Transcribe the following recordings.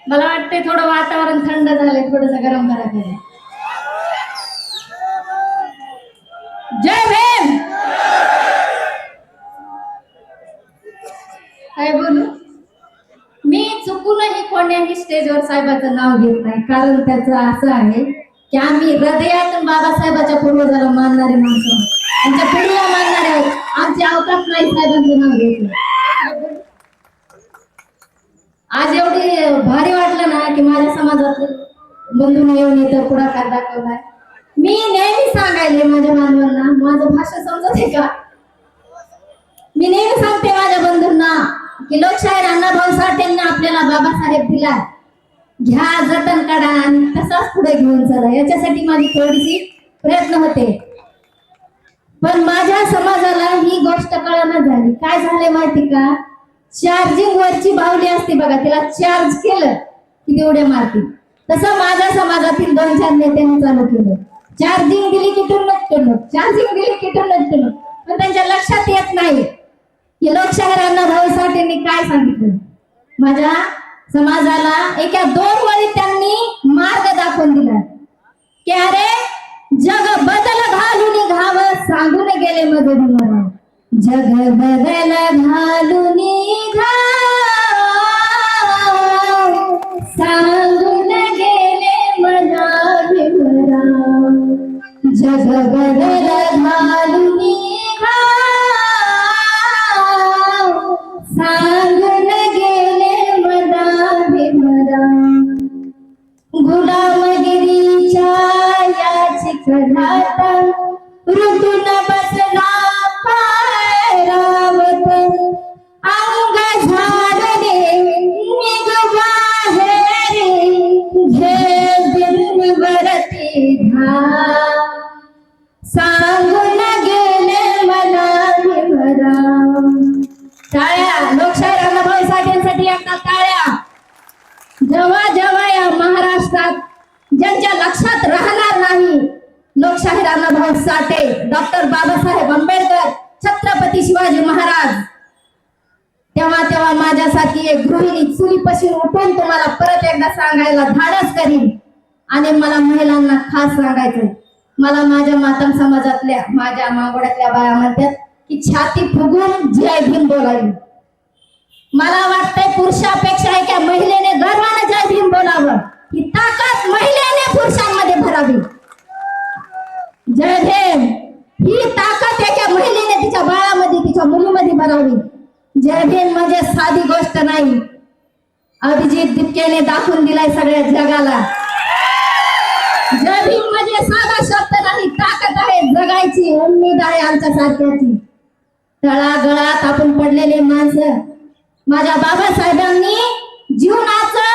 मला वाटतंय थोडं वातावरण थंड झालंय, थोडस गरम करायचं. जय भीम. काय बोलू? मी चुकूनही कोण्याही स्टेजवर साहेबाचं नाव घेत नाही, कारण त्याचं असं आहे की आम्ही हृदयातून बाबासाहेबाच्या पूर्वजाला मानणारे माणसं आहोत, त्यांच्या पिढीला मानणारे आहोत. आमची अवकाश नाही साहेबांचं नाव घेतलं. आज एवढी भारी वाटलं ना की माझ्या समाजातले बंधून येऊन इथं पुढाकार दाखवलाय. मी नेहमी सांगायले माझ्या बांधवांना, माझं भाषा समजते का? मी नेहमी सांगते माझ्या बंधूंना की लोकशाहीर अण्णाभाऊ साठेंना आपल्याला बाबासाहेब दिला, घ्या, जतन करा आणि तसाच पुढे घेऊन चला. याच्यासाठी माझी थोडीशी प्रयत्न होते. पण माझ्या समाजाला ही गोष्ट कळना झाली. काय झाले माहिती का? चार्जिंग वरची बाहुली असते बघा, तिला चार्ज केलं की तेवढ्या मारतील. तसं माझ्या समाजातील 2-4 नेत्यांनी चालू केलं. चार्जिंग दिली की टुनक टुनक, चार्जिंग दिली की टुनक टुनक. पण त्यांच्या लक्षात येत नाही की लोकशाहीर अण्णाभाऊ साठेंनी काय सांगितलं. माझ्या समाजाला एका 2 वळी त्यांनी मार्ग दाखवून दिला की अरे जग बदल घालून घावं, सांगून गेले मजूरी मला. जग बदल घालून सांगून गेले मला भीमराव. जग बदल घालून सांगून गेले मला भीमराव. गुलामगिरीच्या या चिखलात ऋतून बसला पाय रावत. अंग झाडले निघवा हेरी, घे बिनवरती घा, सांगून गेले मला भीमराव. टाळ्या लोकशाहीर अण्णाभाऊ साठेंसाठी, एकदा टाळ्या. जेव्हा जेव्हा या महाराष्ट्रात ज्यांच्या लक्षात राहणार नाही लोकशाहीर अण्णाभाऊ साठे, डॉक्टर बाबासाहेब आंबेडकर, छत्रपती शिवाजी महाराज, तेव्हा तेव्हा माझ्यासाठी एक गृहिणी चुलीपासून उठून तुम्हाला परत एकदा सांगायला धाडस करीन. आणि मला महिलांना खास सांगायचं, मला माझ्या माता समाजातल्या, माझ्या मागोड्यातल्या बाया म्हणतात की छाती फुगून जय भीम बोलावी. मला वाटतंय पुरुषापेक्षा एका महिलेने गर्वाने जय भीम बोलावं. ही ताकद महिलेने पुरुषांमध्ये भरावी. जय भीम ही ताकद एका महिलेने तिच्या बाळामध्ये, तिच्या मुलीमध्ये भरावी. जय भीम म्हणजे साधी गोष्ट नाही. अभिजित दिपकेने दाखवून दिलाय सगळ्या जगाला. जय भीम म्हणजे साधा शब्द नाही, ताकद आहे जगायची, उम्मीद आहे आमच्या सारख्याची. तळागळात आपण पडलेले माणसं, माझ्या बाबासाहेबांनी जीवनाचं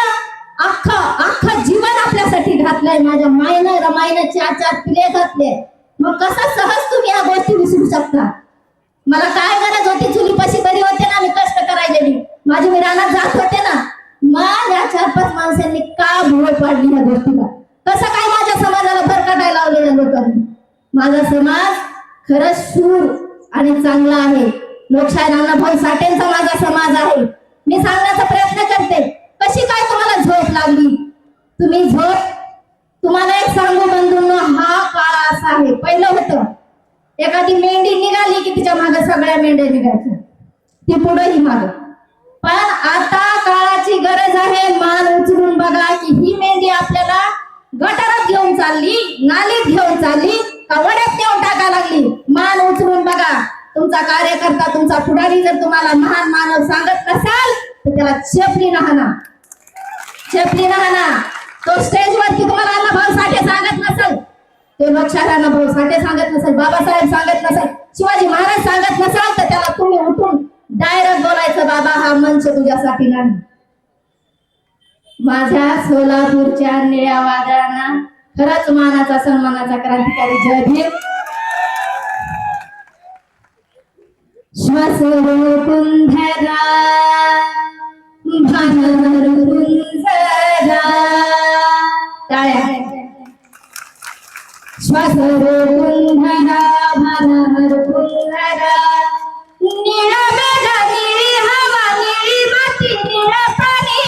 अख्खं जीवन आपल्यासाठी घातलंय. माझ्या मायनं रमाईनं 4-4 पिले घातले. मग कसं सहज तुम्ही या गोष्टी विसरू शकता? मला काय गरज होती? चुलीपाशी बरी होते ना, मी कष्ट करायलेली, माझी मी रानात जात होते ना. मग या 4-5 माणसांनी का भोळ पाडली या गोष्टीला? कसं काय माझ्या समाजाला भरकटायला लावलेल्या लोकांनी? माझा समाज खरंच शूर आणि चांगला आहे. लोकशाहीर अण्णाभाऊ साठेंचा माझा समाज आहे. मी सांगण्याचा प्रयत्न करते. कशी काय तुम्हाला झोप लागली? तुम्हाला एक सांगू बंधूंनो, हा काळ असा आहे. पहिलं होतं एखादी मेंढी निघाली की तिच्या मागे सगळ्या मेंढ्या निघायच्या, ती पुढेही माग. पण आता काळाची गरज आहे. मान उचलून बघा की ही मेंढी आपल्याला गटारात घेऊन चालली, नालीत घेऊन चालली का वड्यात नेऊन टाका लागली. मान उचलून बघा. तुमचा कार्यकर्ता, तुमचा पुढारी जर तुम्हाला महान मानव सांगत नसाल तर त्याला चेपली राहणार, चेपली राहणार. तो स्टेजवरती तुम्हाला अण्णाभाऊ साठे सांगत नसेल, तो लोकशाहीर अण्णाभाऊ साठे सांगत नसेल, बाबासाहेब सांगत नसेल, शिवाजी महाराज सांगत नसाल, तर त्याला तुम्ही उठून डायरेक्ट बोलायचं, बाबा हा मंच तुझ्यासाठी नाही. माझ्या सोलापूरच्या निळ्या वादळांना खरंच मानाचा सन्मानाचा क्रांतिकारी जय भीम. श्वास रोखून धरा, भान रोखून जरा. टाळ्या. श्वास रोखून धरा, भान रोखून धरा. निळा मेघ, निळी हवा, निळी माती, निळा पाणी.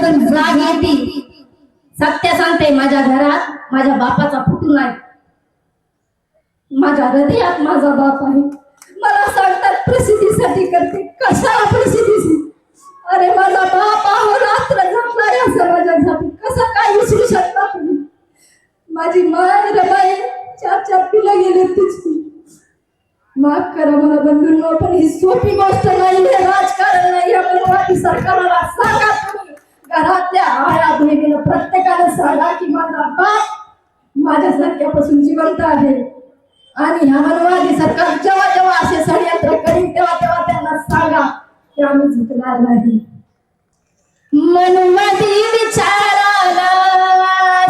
बसून जाग येते. सत्य सांगते, माझ्या घरात माझ्या बापाचा फुटू नाही, माझ्या हृदयात माझा बाप आहे. मला सांगतात प्रसिद्धीसाठी करते, कशाला प्रसिद्धी? अरे माझा बाप रात्र झोपला या समाजासाठी, कसं काय विसरू शकता तुम्ही? माझी माय रमाई 4 पिलं गेले तिची. माफ करा मला बंधूंनो, पण ही सोपी गोष्ट नाही, हे राजकारण नाही. आपण सरकारला सांगा, तुम्ही घरातल्या आया बहिणीला प्रत्येकाला सांगा की माझा बाप माझ्यासारख्यापासून जिवंत आहे. आणि ह्या मनवादी सरकार जेव्हा जेव्हा असे षडयंत्र करीन तेव्हा तेव्हा त्यांना सांगा की आम्ही झुकणार नाही. मनवादी विचाराला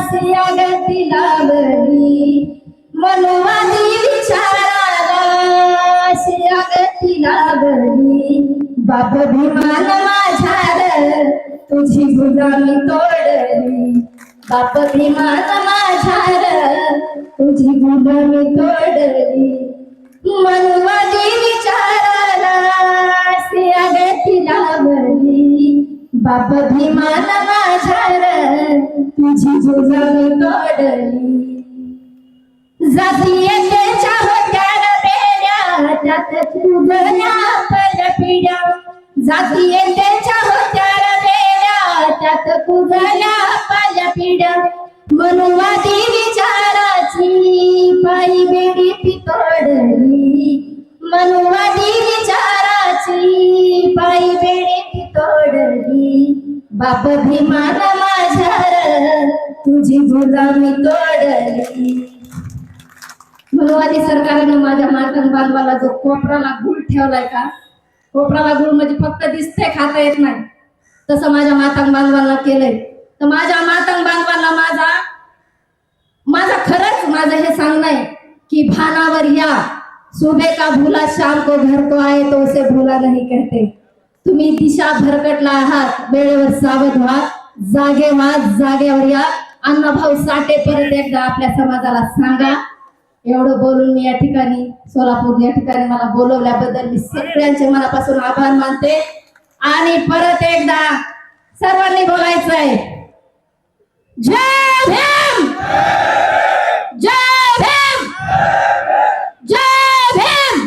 सियागती लावली, मनवादी विचाराला सियागती लावली. बाप भीमान माझ्या तुझी गुलामी तोडली, बाप भीमान माझ्या तुझी गुलामी तोडली. मनवादी विचाराला सियागती लावली, बाप भीमान माझ्या तुझी गुलामी तोडली. जातीयतेच्या होत्या बेड्या त्यात तुझ्या पलपिड्या, जातीयतेच्या होत्या बेड्या त्यात तुझ्या पलपिड्या. मनवादी विचाराची पायी बेडी पितोडली, मनवादी विचाराची पायी बेडी पितोडली. बाप भीमान माझ्या तुझी गुलामी तोडली. मनवादी सरकारनं माझ्या मातंग बांधवाला जो कोपराला गुळ ठेवलाय का, कोपराला गुळ म्हणजे फक्त दिसते, खाता येत नाही, तसं माझ्या मातंग बांधवांना केलंय. तर माझ्या मातंग बांधवांना माझा खरंच माझं हे सांगणं आहे की भानावर या. सुबह का भूला शाम को घर को आए तो उसे भूला नहीं कहते. तुम्ही दिशा भरकटला आहात, वेळेवर सावध व्हा, जागे व्हा, जागेवर या. अण्णाभाऊ साठे परत एकदा आपल्या समाजाला सांगा. एवढं बोलून मी या ठिकाणी सोलापूर या ठिकाणी मला बोलवल्याबद्दल मी सगळ्यांचे मनापासून आभार मानते. आणि परत एकदा सर्वांनी बोलायचंय, जय भीम, जय भीम, जय भीम.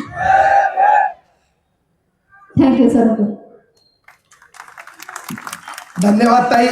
Thank you sir. धन्यवाद ताई.